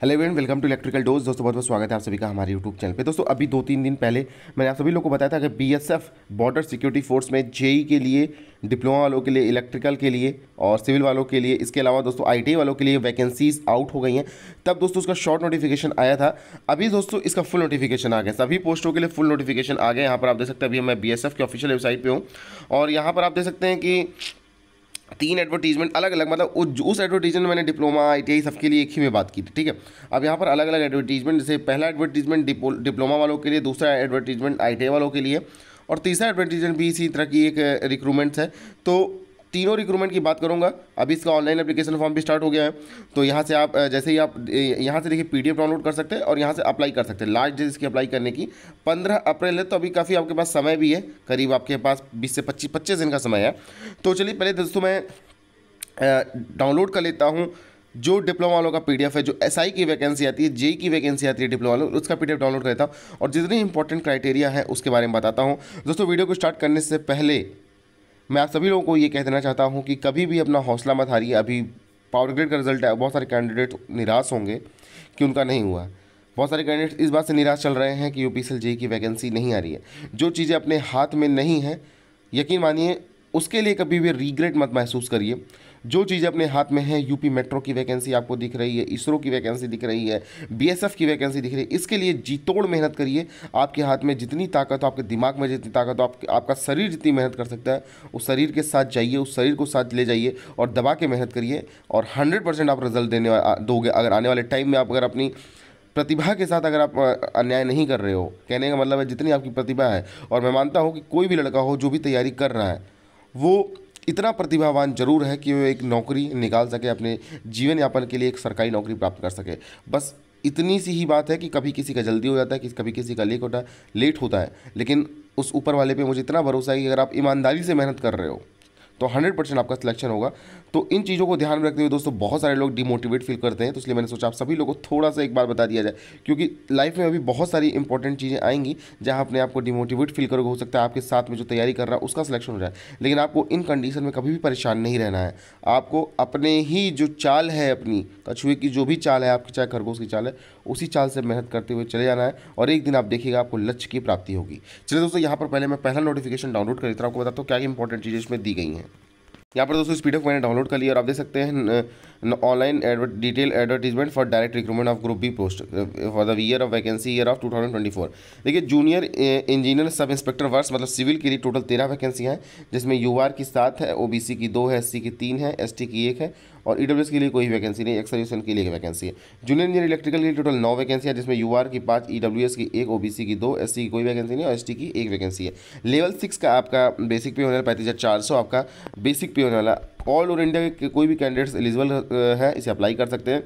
Hello everyone, welcome to electrical dose. दोस्तों बहुत बहुत स्वागत है आप सभी का हमारे यूट्यूब चैनल पे। दोस्तों अभी 2-3 दिन पहले मैंने आप सभी लोगों को बताया था कि बीएसएफ बॉर्डर सिक्योरिटी फोर्स में जेई के लिए, डिप्लोमा वालों के लिए, इलेक्ट्रिकल के लिए और सिविल वालों के लिए, इसके अलावा दोस्तों आईटीआई वालों के लिए वैकेंसीज आउट हो गई हैं। तब दोस्तों उसका शॉर्ट नोटिफिकेशन आया था। अभी दोस्तों इसका फुल नोटिफिकेशन आ गया, सभी पोस्टों के लिए फुल नोटिफिकेशन आ गया। यहाँ पर आप देख सकते हैं, अभी मैं बीएसएफ के ऑफिशियल वेबसाइट पर हूँ और यहाँ पर आप देख सकते हैं कि 3 एडवर्टीजमेंट अलग अलग, मतलब उस एडवर्टीजमेंट मैंने डिप्लोमा आईटीआई सबके लिए एक ही में बात की थी, ठीक है। अब यहाँ पर अलग अलग एडवर्टीजमेंट, जैसे पहला एडवर्टीजमेंट डिप्लोमा वालों के लिए, दूसरा एडवर्टीजमेंट आईटीआई वालों के लिए और तीसरा एडवर्टीजमेंट भी इसी तरह की एक रिक्रूटमेंट्स है। तो तीनों रिक्रूटमेंट की बात करूंगा। अभी इसका ऑनलाइन एप्लीकेशन फॉर्म भी स्टार्ट हो गया है। तो यहाँ से आप जैसे ही आप यहाँ से देखिए पीडीएफ डाउनलोड कर सकते हैं और यहाँ से अप्लाई कर सकते हैं। लास्ट डेट इसकी अप्लाई करने की 15 अप्रैल है, तो अभी काफ़ी आपके पास समय भी है, करीब आपके पास 20 से 25 दिन का समय है। तो चलिए पहले दोस्तों मैं डाउनलोड कर लेता हूँ जो डिप्लोमा वालों का पीडीएफ है। जो एसआई की वैकेंसी आती है, जेई की वैकेंसी आती है डिप्लोमा वालों, उसका पीडीएफ डाउनलोड कर लेता हूँ और जितनी इंपॉर्टेंट क्राइटेरिया है उसके बारे में बताता हूँ। दोस्तों वीडियो को स्टार्ट करने से पहले मैं आप सभी लोगों को ये कह देना चाहता हूँ कि कभी भी अपना हौसला मत हारिए। अभी पावर ग्रेड का रिजल्ट है, बहुत सारे कैंडिडेट निराश होंगे कि उनका नहीं हुआ। बहुत सारे कैंडिडेट इस बात से निराश चल रहे हैं कि यूपीएससी जेई की वैकेंसी नहीं आ रही है। जो चीज़ें अपने हाथ में नहीं है, यकीन मानिए उसके लिए कभी भी रिग्रेट मत महसूस करिए। जो चीज़ें अपने हाथ में है, यूपी मेट्रो की वैकेंसी आपको दिख रही है, इसरो की वैकेंसी दिख रही है, बीएसएफ की वैकेंसी दिख रही है, इसके लिए जी तोड़ मेहनत करिए। आपके हाथ में जितनी ताकत हो, आपके दिमाग में जितनी ताकत हो, आपका शरीर जितनी मेहनत कर सकता है, उस शरीर के साथ जाइए, उस शरीर को साथ ले जाइए और दबा के मेहनत करिए और 100% आप रिजल्ट दोगे। अगर आने वाले टाइम में आप अगर अपनी प्रतिभा के साथ अगर आप अन्याय नहीं कर रहे हो, कहने का मतलब है जितनी आपकी प्रतिभा है, और मैं मानता हूँ कि कोई भी लड़का हो जो भी तैयारी कर रहा है वो इतना प्रतिभावान जरूर है कि वो एक नौकरी निकाल सके, अपने जीवन यापन के लिए एक सरकारी नौकरी प्राप्त कर सके। बस इतनी सी ही बात है कि कभी किसी का जल्दी हो जाता है, कभी किसी का लेट होता है, लेकिन उस ऊपर वाले पे मुझे इतना भरोसा है कि अगर आप ईमानदारी से मेहनत कर रहे हो तो 100% आपका सिलेक्शन होगा। तो इन चीज़ों को ध्यान में रखते हुए दोस्तों बहुत सारे लोग डिमोटिवेट फील करते हैं, तो इसलिए मैंने सोचा आप सभी लोगों को थोड़ा सा एक बार बता दिया जाए, क्योंकि लाइफ में अभी बहुत सारी इंपॉर्टेंट चीज़ें आएंगी जहां अपने आप को डिमोटिवेट फील करोगे। हो सकता है आपके साथ में जो तैयारी कर रहा है उसका सिलेक्शन हो जाए, लेकिन आपको इन कंडीशन में कभी भी परेशान नहीं रहना है। आपको अपने ही जो चाल है, अपनी कछुए की जो भी चाल है आपकी, चाहे खरगोश की चाल है, उसी चाल से मेहनत करते हुए चले जाना है और एक दिन आप देखिएगा आपको लक्ष्य की प्राप्ति होगी। चलिए दोस्तों, यहाँ पर पहले मैं पहला नोटिफिकेशन डाउनलोड कर लेता हूँ, आपको बताता हूँ क्या इंपॉर्टेंट चीज़ें इसमें दी गई हैं। यहाँ पर दोस्तों इस पीडीएफ मैंने डाउनलोड कर लिया और आप देख सकते हैं online detail advertisement for direct recruitment of group B post for the year of vacancy year of 2024। देखिए जूनियर इंजीनियर सब इंस्पेक्टर वर्ष मतलब सिविल के लिए टोटल 13 वैकेंसियाँ हैं, जिसमें यूआर की 7 है, ओबीसी की 2 है, एससी की 3 है, एसटी की 1 है और ईडब्ल्यूएस के लिए कोई वैकेंसी नहीं, एक्स सर्विसमैन के लिए वैकेंसी है। जूनियर इंजीनियर इलेक्ट्रिकल के लिए टोटल 9 वैकेंसी है, जिसमें यूआर की 5, ईडब्ल्यूएस की 1, ओबीसी की 2, एससी की कोई वैकेंसी नहीं और एसटी की 1 वैकेंसी है। लेवल 6 का आपका बेसिक पे होने वाला 35,400 आपका बेसिक पे होने वाला। ऑल ओवर इंडिया के कोई भी कैंडिडेट्स एलिजिबल है, इसे अप्लाई कर सकते हैं।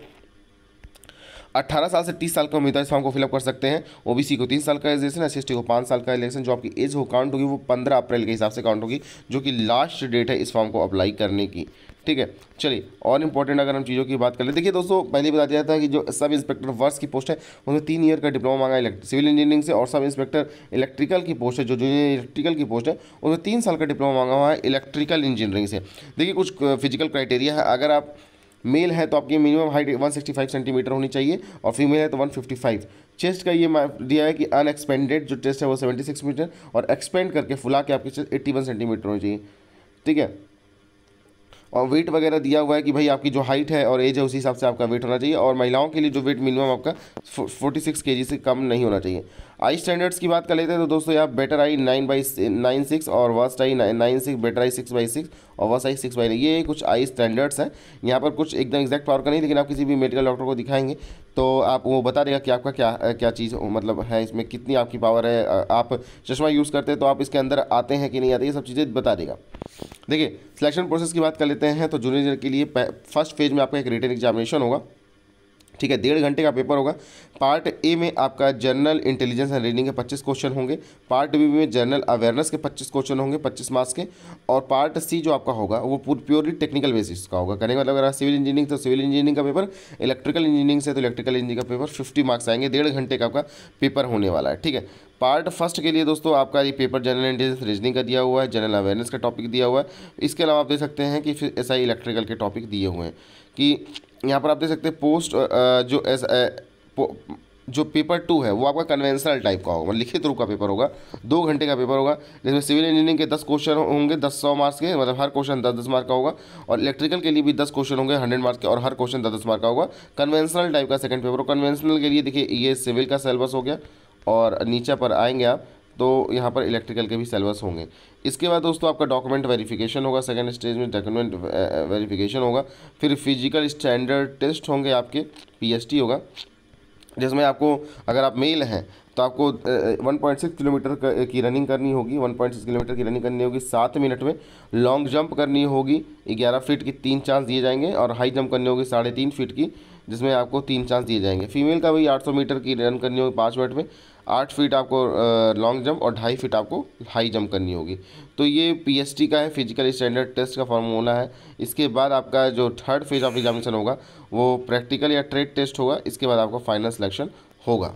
18 साल से 30 साल का उम्मीदवार इस फॉर्म को फिलअप कर सकते हैं। ओबीसी को 3 साल का एलिजिएशन, एससी को 5 साल का एलिजिएशन। जो आपकी एज हो काउंट होगी वो 15 अप्रैल के हिसाब से काउंट होगी, जो कि लास्ट डेट है इस फॉर्म को अप्लाई करने की, ठीक है। चलिए और इंपॉर्टेंट अगर हम चीज़ों की बात कर ले, देखिए दोस्तों पहले बता दिया था कि जो सब इंस्पेक्टर वर्ष की पोस्ट है उसमें 3 ईयर का डिप्लोमा मांगा है सिविल इंजीनियरिंग से, और सब इंस्पेक्टर इलेक्ट्रिकल की पोस्ट है, जो जूनियर इलेक्ट्रिकल की पोस्ट है उसमें 3 साल का डिप्लोमा मांगा हुआ है इलेक्ट्रिकल इंजीनियरिंग से। देखिए कुछ फिजिकल क्राइटेरिया है, अगर आप मेल है तो आपकी मिनिमम हाइट 165 सेंटीमीटर होनी चाहिए और फीमेल है तो 155। चेस्ट का ये दिया है कि अनएक्सपेंडेड जो चेस्ट है वो 76 मीटर और एक्सपेंड करके फुला के आपकी चेस्ट 81 सेंटीमीटर होनी चाहिए, ठीक है। और वेट वगैरह दिया हुआ है कि भाई आपकी जो हाइट है और एज है उसी हिसाब से आपका वेट होना चाहिए, और महिलाओं के लिए जो वेट मिनिमम आपका 46 kg से कम नहीं होना चाहिए। आई स्टैंडर्ड्स की बात कर लेते हैं तो दोस्तों यहाँ बेटर आई 9/96 और वर्स्ट आई 9/6, बेटर आई 6/6 और वर्स्ट आई 6/9, ये कुछ आई स्टैंडर्ड्स हैं। यहाँ पर कुछ एकदम एग्जैक्ट पावर का नहीं, लेकिन आप किसी भी मेडिकल डॉक्टर को दिखाएंगे तो आप वो बता देगा कि आपका क्या चीज़ मतलब है, इसमें कितनी आपकी पावर है। आप चश्मा यूज़ करते हैं तो आप इसके अंदर आते हैं कि नहीं आते, ये सब चीज़ें बता देगा। देखिए सिलेक्शन प्रोसेस की बात कर लेते हैं तो जूनियर के लिए फर्स्ट फेज में आपका एक रिटन एग्जामिनेशन होगा, ठीक है, 1.5 घंटे का पेपर होगा। पार्ट ए में आपका जनरल इंटेलिजेंस एंड रीजनिंग के 25 क्वेश्चन होंगे, पार्ट बी में जनरल अवेयरनेस के 25 क्वेश्चन होंगे 25 मार्क्स के, और पार्ट सी जो आपका होगा वो प्योरली टेक्निकल बेसिस का होगा। कहने का मतलब अगर सिविल इंजीनियरिंग तो सिविल इंजीनियरिंग का पेपर, इलेक्ट्रिकल इंजीनियरिंग से तो इलेक्ट्रिकल इंजीनियरिंग का पेपर 50 मार्क्स आएंगे। 1.5 घंटे का आपका पेपर होने वाला है, ठीक है। पार्ट फर्स्ट के लिए दोस्तों आपका ये पेपर जनरल इंटेलिजेंस रीजनिंग का दिया हुआ है, जनरल अवेयरनेस का टॉपिक दिया हुआ है। इसके अलावा आप देख सकते हैं कि फिर एसआई इलेक्ट्रिकल के टॉपिक दिए हुए हैं कि यहाँ पर आप देख सकते हैं पोस्ट जो पेपर 2 है वो आपका कन्वेंशनल टाइप का होगा, मतलब लिखित रूप का पेपर होगा, 2 घंटे का पेपर होगा, जिसमें सिविल इंजीनियरिंग के 10 क्वेश्चन होंगे, 100 मार्क्स के, मतलब हर क्वेश्चन 10-10 मार्क का होगा, और इलेक्ट्रिकल के लिए भी 10 क्वेश्चन होंगे 100 मार्क्स के, और हर क्वेश्चन 10-10 मार्क का होगा। कन्वेंशनल टाइप का सेकंड पेपर। कन्वेंशनल के लिए देखिए ये सिविल का सिलेबस हो गया, और नीचे पर आएंगे आप तो यहाँ पर इलेक्ट्रिकल के भी सिलेबस होंगे। इसके बाद दोस्तों आपका डॉक्यूमेंट वेरिफिकेशन होगा, सेकंड स्टेज में डॉक्यूमेंट वेरिफिकेशन होगा, फिर फिजिकल स्टैंडर्ड टेस्ट होंगे आपके, PST होगा, जिसमें आपको अगर आप मेल हैं तो आपको 1.6 किलोमीटर की रनिंग करनी होगी, 1.6 किलोमीटर की रनिंग करनी होगी 7 मिनट में। लॉन्ग जंप करनी होगी 11 फीट की, 3 चांस दिए जाएंगे, और हाई जंप करनी होगी 3.5 फीट की, जिसमें आपको 3 चांस दिए जाएंगे। फीमेल का भी 800 मीटर की रन करनी होगी 5 मिनट में, 8 फीट आपको लॉन्ग जंप और 2.5 फीट आपको हाई जंप करनी होगी। तो ये PST का है, फिजिकल स्टैंडर्ड टेस्ट का फॉर्मूला है। इसके बाद आपका जो थर्ड फेज ऑफ एग्जामिनेशन होगा वो प्रैक्टिकल या ट्रेड टेस्ट होगा, इसके बाद आपका फाइनल सिलेक्शन होगा।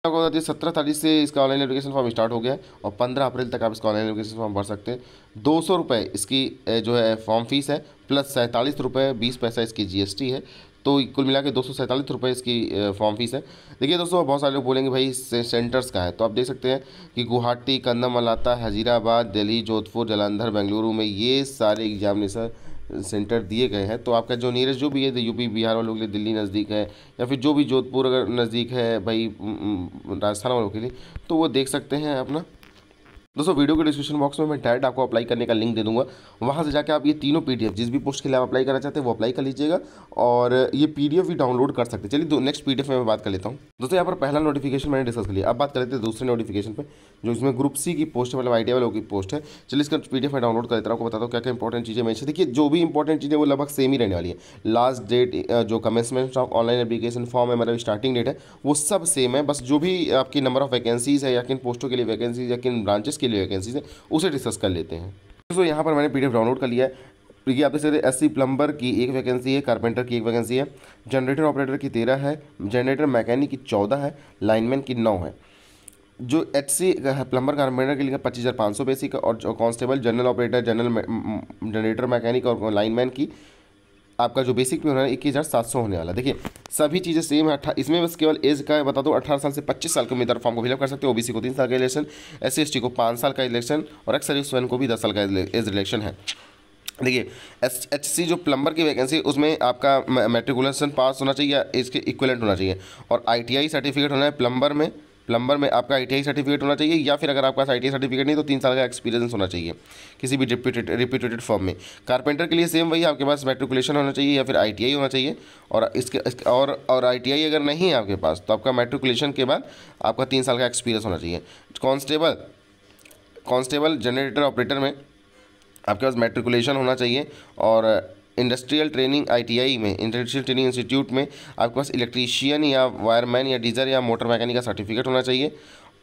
आपको बता दें 17 तारीख से इसका ऑनलाइन एप्लीकेशन फॉर्म स्टार्ट हो गया है, और 15 अप्रैल तक आप इसका ऑनलाइन एप्लीकेशन फॉर्म भर सकते हैं। 200 रुपये इसकी जो है फॉर्म फीस है, प्लस 47 रुपये 20 पैसा इसकी GST है, तो कुल मिला के 247 रुपये इसकी फॉर्म फीस है। देखिए दोस्तों, बहुत सारे लोग बोलेंगे भाई सेंटर्स का है, तो आप देख सकते हैं कि गुवाहाटी, कंदमलाता, हजीराबाद, दिल्ली, जोधपुर, जालंधर, बेंगलुरु में ये सारे एग्जामिनेशन सेंटर दिए गए हैं। तो आपका जो नियरेस्ट जो भी है, UP बिहार वालों के लिए दिल्ली नज़दीक है, या फिर जो भी जोधपुर अगर नज़दीक है भाई राजस्थान वालों के लिए, तो वो देख सकते हैं अपना। दोस्तों वीडियो के डिस्क्रिप्शन बॉक्स में मैं डायरेक्ट आपको अप्लाई करने का लिंक दे दूंगा, वहाँ से जाकर आप ये तीनों PDF जिस भी पोस्ट के लिए आप अप्लाई करना चाहते हैं वो अप्लाई कर लीजिएगा, और ये PDF भी डाउनलोड कर सकते हैं। चलिए नेक्स्ट PDF में मैं बात कर लेता हूँ। दोस्तों यहाँ पर पहला नोटिफिकेशन मैंने डिस्कस कर लिया, अब बात कर लेते हैं दूसरे नोटिफिकेशन पर, जो इसमें ग्रुप C की पोस्ट है, मतलब ITI वालों की पोस्ट है। चलिए इसका PDF मैं डाउनलोड कर लेता हूँ, आपको बताता हूँ क्या क्या इंपॉर्टेंट चीज़ें मैं। देखिए जो भी इंपॉर्टेंट चीज़ें वो लगभग सेम ही रहने वाली है। लास्ट डेट जो commencement of online application form है, मतलब स्टार्टिंग डेट है, वो सब सेम है, बस जो भी आपकी नंबर ऑफ वैकेंसीज़ है, या किन पोस्टों के लिए वैकेंसीज, या किन ब्रांचेस के लिए वैकेंसीज है, उसे डिस्कस कर लेते हैं। दोस्तों यहाँ पर मैंने PDF डाउनलोड कर लिया है। देखिए आप देख सकते हैं SC प्लम्बर की 1 वैकेंसी है, कारपेंटर की 1 वैकेंसी है, जनरेटर ऑपरेटर की 13 है, जनरेटर मैकेनिक की 14 है, लाइनमैन की 9 है। जो HC प्लम्बर कारपेंटर के लिए 25,500 बेसिक, और constable, general operator, generator mechanic और लाइनमैन की आपका जो बेसिक पे होना है 21,700 होने वाला। देखिए सभी चीज़ें सेम है। इसमें बस केवल एज का बता दो, 18 साल से 25 साल के उम्मीदवार फॉर्म को फिलअप कर सकते हो। OBC को 3 साल का इलेक्शन, SC/ST को 5 साल का इलेक्शन, और एक्स सर्विसमैन को भी 10 साल का एज इलेक्शन है। देखिए HC जो प्लम्बर की वैकेंसी, उसमें आपका मैट्रिकुलेशन पास होना चाहिए या इसके इक्विवेलेंट होना चाहिए, और ITI सर्टिफिकेट होना है प्लम्बर में आपका ITI सर्टिफिकेट होना चाहिए, या फिर अगर आपके पास ITI सर्टिफिकेट नहीं तो 3 साल का एक्सपीरियंस होना चाहिए किसी भी रिप्यूटेड फर्म में। कारपेंटर के लिए सेम वही, आपके पास मैट्रिकुलेशन होना चाहिए या फिर ITI होना चाहिए, और और ITI अगर नहीं है आपके पास तो आपका मैट्रिकुलेशन के बाद आपका 3 साल का एक्सपीरियंस होना चाहिए। कांस्टेबल जनरेटर ऑपरेटर में आपके पास मैट्रिकुलेशन होना चाहिए, और इंडस्ट्रियल ट्रेनिंग ITI में, इंडस्ट्रियल ट्रेनिंग इंस्टीट्यूट में आपके पास इलेक्ट्रीशियन या वायरमैन या डीजर या मोटर मैकेनिक का सर्टिफिकेट होना चाहिए,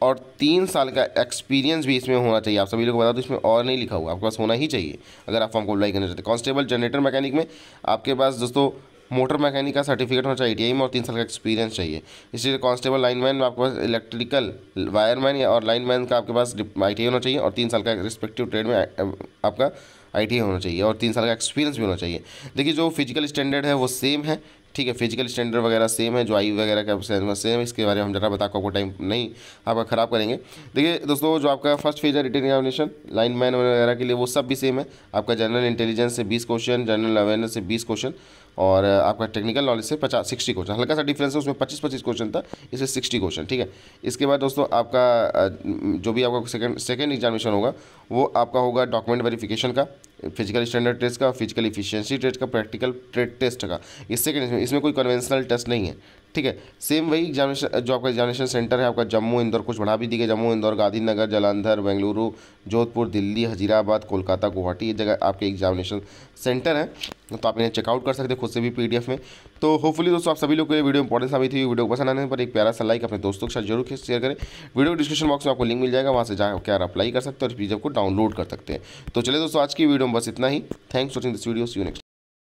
और 3 साल का एक्सपीरियंस भी इसमें होना चाहिए। आप सभी लोगों को बता दो, इसमें और नहीं लिखा हुआ, आपके पास होना ही चाहिए अगर आप फॉर्म को अप्लाई करना चाहते हैं। कांस्टेबल जनरेटर मैकेनिक में आपके पास दोस्तों मोटर मैकेनिक का सर्टिफिकेट होना चाहिए ITI में, और 3 साल का एक्सपीरियंस चाहिए। इसलिए कांस्टेबल लाइनमैन में आपके पास इलेक्ट्रिकल वायरमैन या और लाइनमैन का आपके पास ITI होना चाहिए, और 3 साल का रिस्पेक्टिव ट्रेड में आपका ITI होना चाहिए, और 3 साल का एक्सपीरियंस भी होना चाहिए। देखिए जो फिजिकल स्टैंडर्ड है वो सेम है, ठीक है, फिजिकल स्टैंडर्ड वगैरह सेम है, जो आई वगैरह का सेम है। इसके बारे में हम ज़रा बता आपको टाइम नहीं आपका ख़राब करेंगे। देखिए दोस्तों, जो आपका फर्स्ट फेज है रिटन एग्जामिनेशन लाइनमैन वगैरह के लिए, वो सब भी सेम है। आपका जनरल इंटेलिजेंस से 20 क्वेश्चन, जनरल अवेयरनेस से 20 क्वेश्चन, और आपका टेक्निकल नॉलेज से 60 क्वेश्चन। हल्का सा डिफरेंस है, उसमें 25 क्वेश्चन था, इसे 60 क्वेश्चन, ठीक है। इसके बाद दोस्तों आपका जो भी आपका सेकेंड एग्जामिनेशन होगा वो आपका होगा डॉक्यूमेंट वेरिफिकेशन का, फिजिकल स्टैंडर्ड टेस्ट का, फिजिकल इफिशिएंसी टेस्ट का, प्रैक्टिकल ट्रेड टेस्ट का। इसमें कोई कन्वेंशनल टेस्ट नहीं है, ठीक है। सेम वही एग्जामिनेशन, जो आपका एग्जामिनेशन सेंटर है आपका जम्मू इंदौर, कुछ बढ़ा भी दी गई, जम्मू इंदौर, गांधीनगर, जालंधर, बेंगलुरु, जोधपुर, दिल्ली, हजीराबाद, कोलकाता, गुवाहाटी, ये जगह आपके एग्जामिनेशन सेंटर है। तो आप इन्हें चेकआउट कर सकते हैं खुद से भी PDF में। तो होपफुली दोस्तों आप सभी लोग को ये वीडियो इंपॉर्टेंट साबित हुई। वीडियो पसंद आने पर एक प्यारा सा लाइक अपने दोस्तों के साथ जरूर शेयर करें। वीडियो डिस्क्रिप्शन बॉक्स में आपको लिंक मिल जाएगा, वहाँ से जाकर अप्लाई कर सकते हैं और PDF को डाउनलोड कर सकते हैं। तो चलिए दोस्तों, आज की वीडियो में बस इतना ही। Thanks for watching this video, see you next.